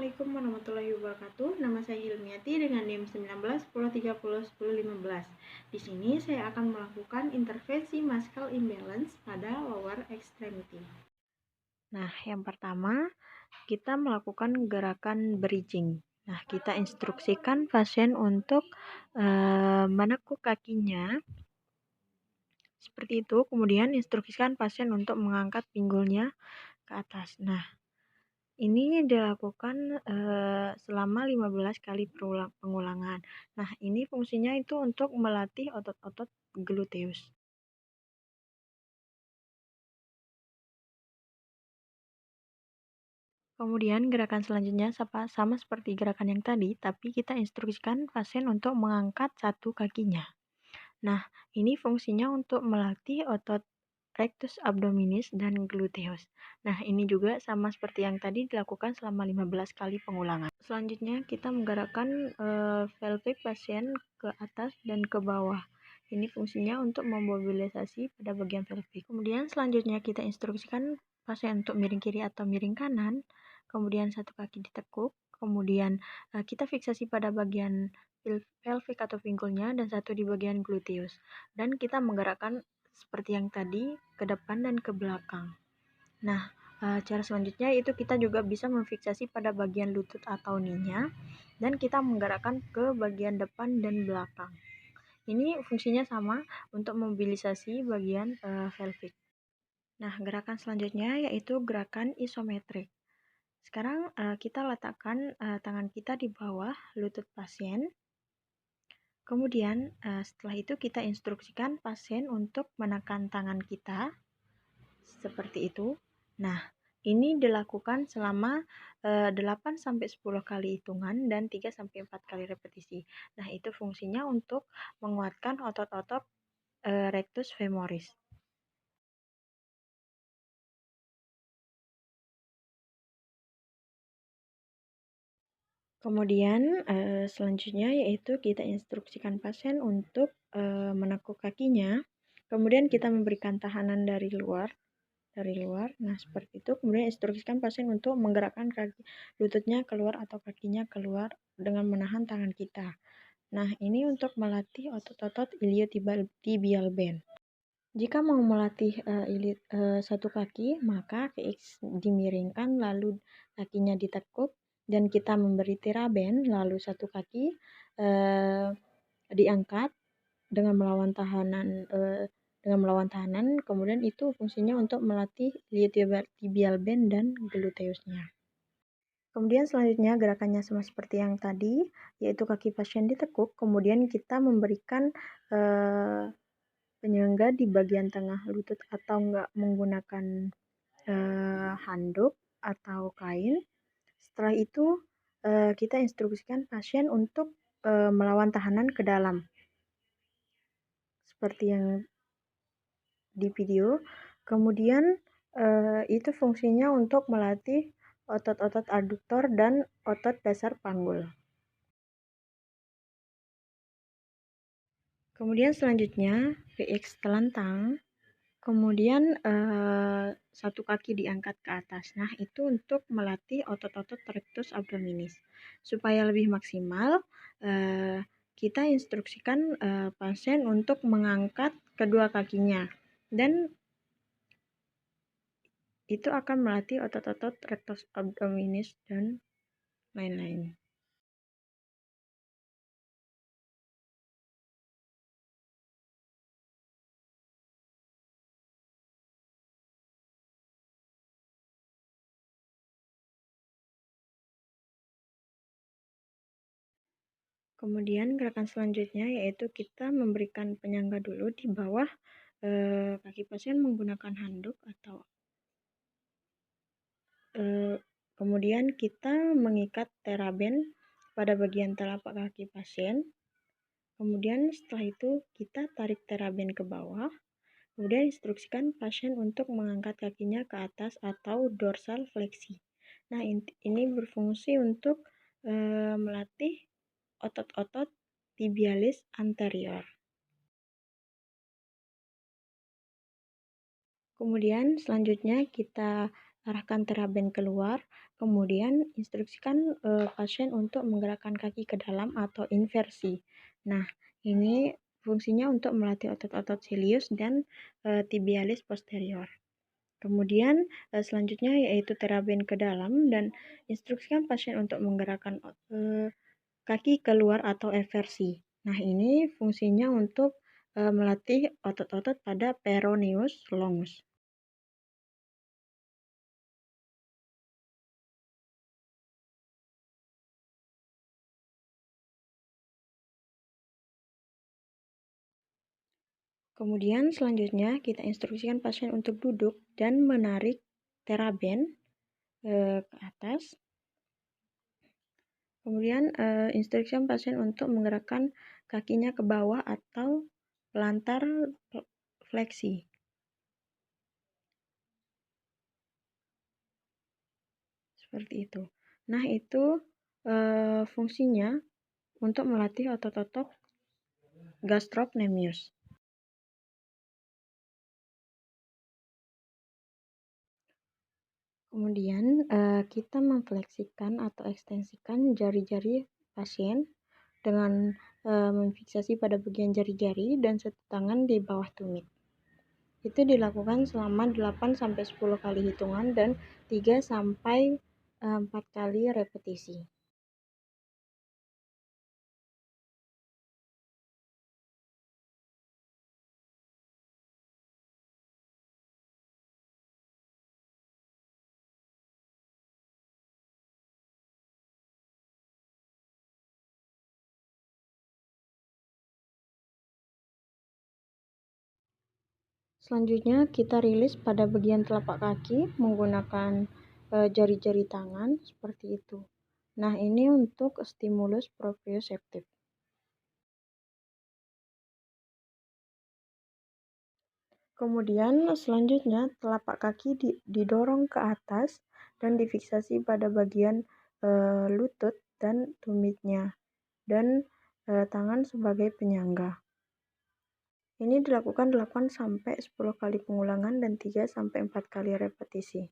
Assalamualaikum warahmatullahi wabarakatuh. Nama saya Hilmiati dengan NIM 19 10 30 10 15. Di sini saya akan melakukan intervensi muscle imbalance pada lower extremity. Nah, yang pertama kita melakukan gerakan bridging. Nah, kita instruksikan pasien untuk menekuk kakinya seperti itu. Kemudian instruksikan pasien untuk mengangkat pinggulnya ke atas. Nah, ini dilakukan selama 15 kali pengulangan. Nah, ini fungsinya itu untuk melatih otot-otot gluteus. Kemudian gerakan selanjutnya sama seperti gerakan yang tadi, tapi kita instruksikan pasien untuk mengangkat satu kakinya. Nah, ini fungsinya untuk melatih otot rectus abdominis dan gluteus. Nah, ini juga sama seperti yang tadi dilakukan selama 15 kali pengulangan. Selanjutnya kita menggerakkan pelvic pasien ke atas dan ke bawah. Ini fungsinya untuk memobilisasi pada bagian pelvic. Kemudian selanjutnya kita instruksikan pasien untuk miring kiri atau miring kanan. Kemudian satu kaki ditekuk. Kemudian kita fiksasi pada bagian pelvic atau pinggulnya dan satu di bagian gluteus. Dan kita menggerakkan seperti yang tadi ke depan dan ke belakang. Nah, cara selanjutnya itu kita juga bisa memfiksasi pada bagian lutut atau kneenya dan kita menggerakkan ke bagian depan dan belakang. Ini fungsinya sama untuk mobilisasi bagian pelvic. Nah, gerakan selanjutnya yaitu gerakan isometrik. Sekarang kita letakkan tangan kita di bawah lutut pasien. Kemudian setelah itu kita instruksikan pasien untuk menekan tangan kita seperti itu. Nah, ini dilakukan selama 8-10 kali hitungan dan 3-4 kali repetisi. Nah, itu fungsinya untuk menguatkan otot-otot rectus femoris. Kemudian selanjutnya yaitu kita instruksikan pasien untuk menekuk kakinya. Kemudian kita memberikan tahanan dari luar. Nah, seperti itu. Kemudian instruksikan pasien untuk menggerakkan kaki lututnya keluar atau kakinya keluar dengan menahan tangan kita. Nah, ini untuk melatih otot-otot iliotibial band. Jika mau melatih satu kaki, maka VX dimiringkan lalu kakinya ditekuk dan kita memberi tiraben, lalu satu kaki diangkat dengan melawan tahanan, kemudian itu fungsinya untuk melatih iliotibial band dan gluteusnya. Kemudian selanjutnya gerakannya sama seperti yang tadi, yaitu kaki pasien ditekuk, kemudian kita memberikan penyangga di bagian tengah lutut atau enggak menggunakan handuk atau kain. Setelah itu kita instruksikan pasien untuk melawan tahanan ke dalam seperti yang di video. Kemudian itu fungsinya untuk melatih otot-otot aduktor dan otot dasar panggul. Kemudian selanjutnya VX telentang. Kemudian satu kaki diangkat ke atas. Nah, itu untuk melatih otot-otot rectus abdominis. Supaya lebih maksimal, kita instruksikan pasien untuk mengangkat kedua kakinya. Dan itu akan melatih otot-otot rectus abdominis dan lain-lain. Kemudian gerakan selanjutnya yaitu kita memberikan penyangga dulu di bawah kaki pasien menggunakan handuk atau kemudian kita mengikat teraben pada bagian telapak kaki pasien. Kemudian setelah itu kita tarik teraben ke bawah. Kemudian instruksikan pasien untuk mengangkat kakinya ke atas atau dorsal fleksi. Nah, ini berfungsi untuk melatih otot-otot tibialis anterior. Kemudian selanjutnya kita arahkan teraben keluar, kemudian instruksikan pasien untuk menggerakkan kaki ke dalam atau inversi. Nah, ini fungsinya untuk melatih otot-otot silius dan tibialis posterior. Kemudian selanjutnya yaitu teraben ke dalam dan instruksikan pasien untuk menggerakkan kaki keluar atau eversi. Nah, ini fungsinya untuk melatih otot-otot pada peroneus longus. Kemudian selanjutnya kita instruksikan pasien untuk duduk dan menarik teraben ke atas. Kemudian instruksikan pasien untuk menggerakkan kakinya ke bawah atau pelantar fleksi. Seperti itu. Nah, itu fungsinya untuk melatih otot-otot gastrocnemius. Kemudian kita memfleksikan atau ekstensikan jari-jari pasien dengan memfiksasi pada bagian jari-jari dan satu tangan di bawah tumit. Itu dilakukan selama 8-10 kali hitungan dan 3-4 kali repetisi. Selanjutnya kita rilis pada bagian telapak kaki menggunakan jari-jari tangan seperti itu. Nah, ini untuk stimulus proprioseptif. Kemudian selanjutnya telapak kaki didorong ke atas dan difiksasi pada bagian lutut dan tumitnya dan tangan sebagai penyangga. Ini dilakukan 8-10 kali pengulangan dan 3-4 kali repetisi.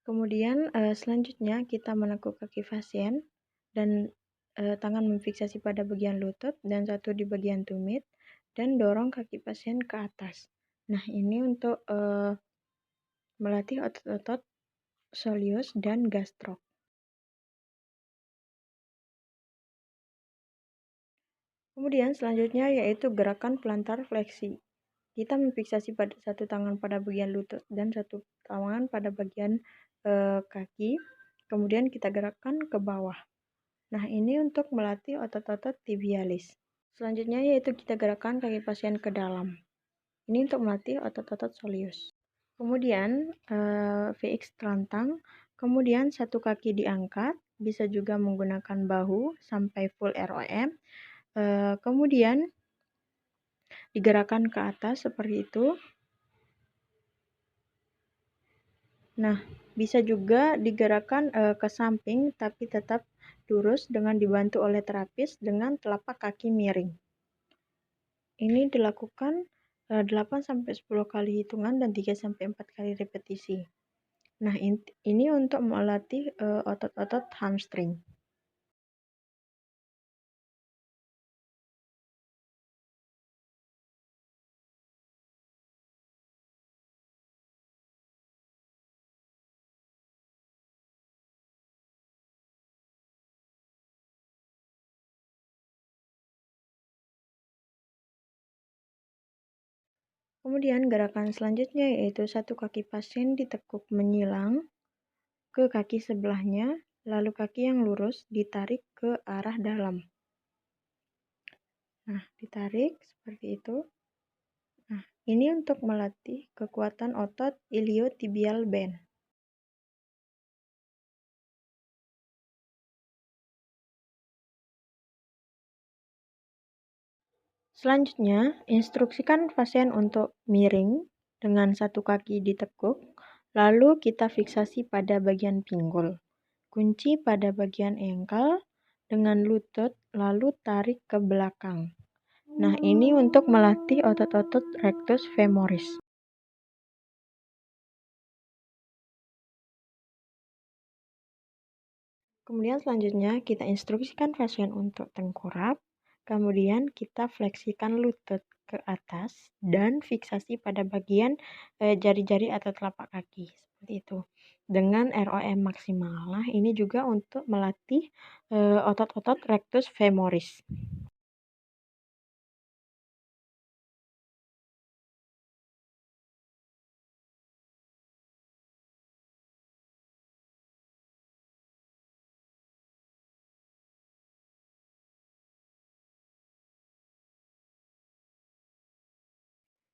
Kemudian selanjutnya kita menekuk kaki pasien dan tangan memfiksasi pada bagian lutut dan satu di bagian tumit dan dorong kaki pasien ke atas. Nah, ini untuk melatih otot-otot soleus dan gastrok. Kemudian selanjutnya yaitu gerakan pelantar fleksi. Kita memfiksasi pada satu tangan pada bagian lutut dan satu tangan pada bagian kaki. Kemudian kita gerakkan ke bawah. Nah, ini untuk melatih otot-otot tibialis. Selanjutnya yaitu kita gerakkan kaki pasien ke dalam. Ini untuk melatih otot-otot soleus. Kemudian VX telantang, kemudian satu kaki diangkat, bisa juga menggunakan bahu sampai full ROM. Kemudian digerakkan ke atas seperti itu. Nah, bisa juga digerakkan ke samping tapi tetap lurus dengan dibantu oleh terapis dengan telapak kaki miring. Ini dilakukan 8-10 kali hitungan dan 3-4 kali repetisi. Nah, ini untuk melatih otot-otot hamstring. Kemudian gerakan selanjutnya yaitu satu kaki pasien ditekuk menyilang ke kaki sebelahnya, lalu kaki yang lurus ditarik ke arah dalam. Nah, ditarik seperti itu. Nah, ini untuk melatih kekuatan otot iliotibial band. Selanjutnya, instruksikan pasien untuk miring dengan satu kaki ditekuk, lalu kita fiksasi pada bagian pinggul. Kunci pada bagian engkel dengan lutut, lalu tarik ke belakang. Nah, ini untuk melatih otot-otot rectus femoris. Kemudian selanjutnya kita instruksikan pasien untuk tengkurap, kemudian kita fleksikan lutut ke atas dan fiksasi pada bagian jari-jari atau telapak kaki, seperti itu. Dengan ROM maksimal. Nah, ini juga untuk melatih otot-otot rectus femoris.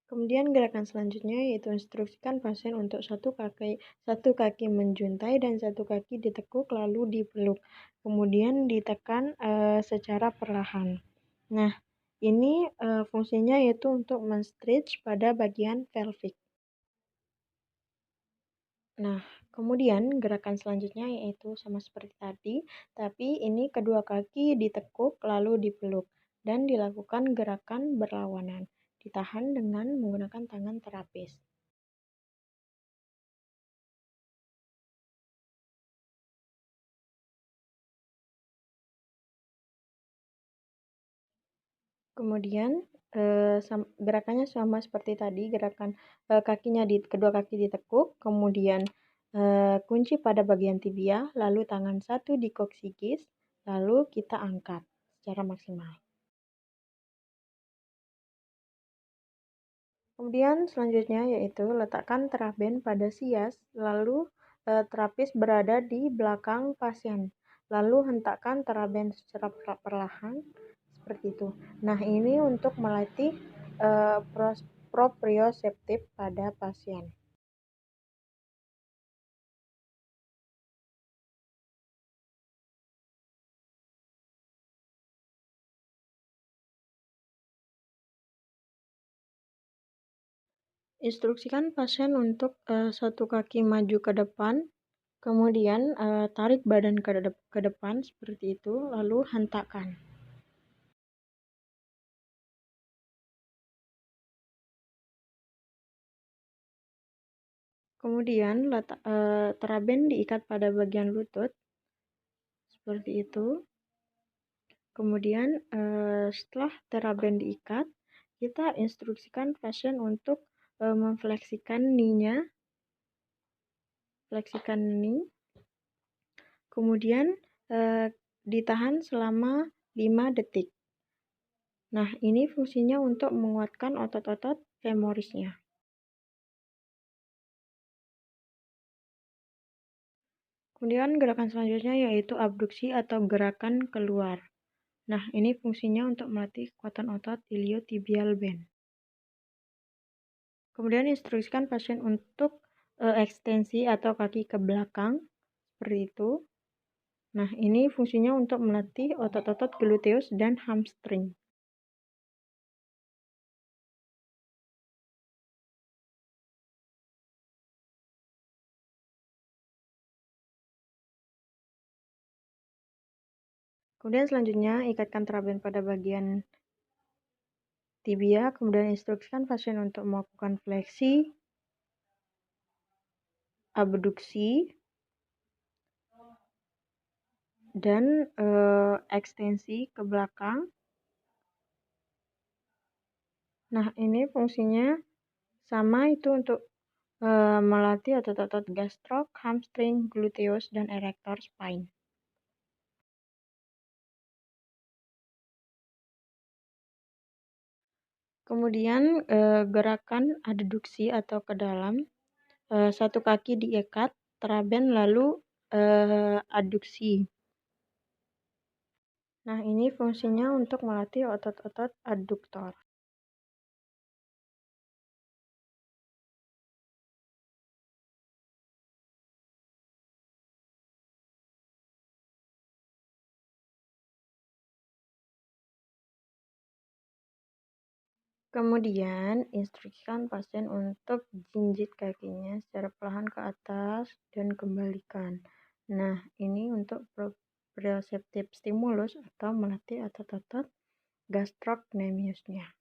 Kemudian gerakan selanjutnya yaitu instruksikan pasien untuk satu kaki menjuntai dan satu kaki ditekuk lalu dipeluk. Kemudian ditekan secara perlahan. Nah, ini fungsinya yaitu untuk men-stretch pada bagian pelvic. Nah, kemudian gerakan selanjutnya yaitu sama seperti tadi, tapi ini kedua kaki ditekuk lalu dipeluk dan dilakukan gerakan berlawanan. Ditahan dengan menggunakan tangan terapis. Kemudian gerakannya sama seperti tadi, gerakan kedua kaki ditekuk, kemudian kunci pada bagian tibia, lalu tangan satu di koksikis, lalu kita angkat secara maksimal. Kemudian selanjutnya yaitu letakkan teraben pada sias, lalu terapis berada di belakang pasien. Lalu hentakkan teraben secara perlahan seperti itu. Nah, ini untuk melatih proprioseptif pada pasien. Instruksikan pasien untuk satu kaki maju ke depan, kemudian tarik badan ke depan seperti itu, lalu hentakkan. Kemudian teraben diikat pada bagian lutut seperti itu. Kemudian setelah teraben diikat, kita instruksikan pasien untuk memfleksikan knee-nya, fleksikan knee. Kemudian ditahan selama 5 detik. Nah, ini fungsinya untuk menguatkan otot-otot femorisnya. Kemudian gerakan selanjutnya yaitu abduksi atau gerakan keluar. Nah, ini fungsinya untuk melatih kekuatan otot iliotibial band. Kemudian instruksikan pasien untuk ekstensi atau kaki ke belakang, seperti itu. Nah, ini fungsinya untuk melatih otot-otot gluteus dan hamstring. Kemudian selanjutnya, ikatkan teraben pada bagian tibia, kemudian instruksikan pasien untuk melakukan fleksi, abduksi, dan ekstensi ke belakang. Nah, ini fungsinya sama itu untuk melatih otot-otot gastrok, hamstring, gluteus, dan erector spine. Kemudian gerakan adduksi atau ke dalam, satu kaki diikat, teraben lalu adduksi. Nah, ini fungsinya untuk melatih otot-otot adduktor. Kemudian, instruksikan pasien untuk jinjit kakinya secara perlahan ke atas dan kembalikan. Nah, ini untuk proprioceptive stimulus atau melatih otot-otot gastrocnemiusnya.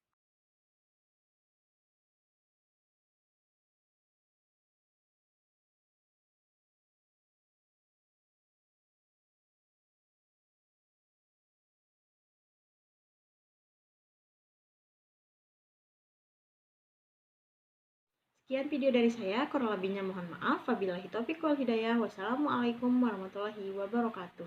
Sekian video dari saya, kurang lebihnya mohon maaf. Wabillahi taufiq wal hidayah. Wassalamualaikum warahmatullahi wabarakatuh.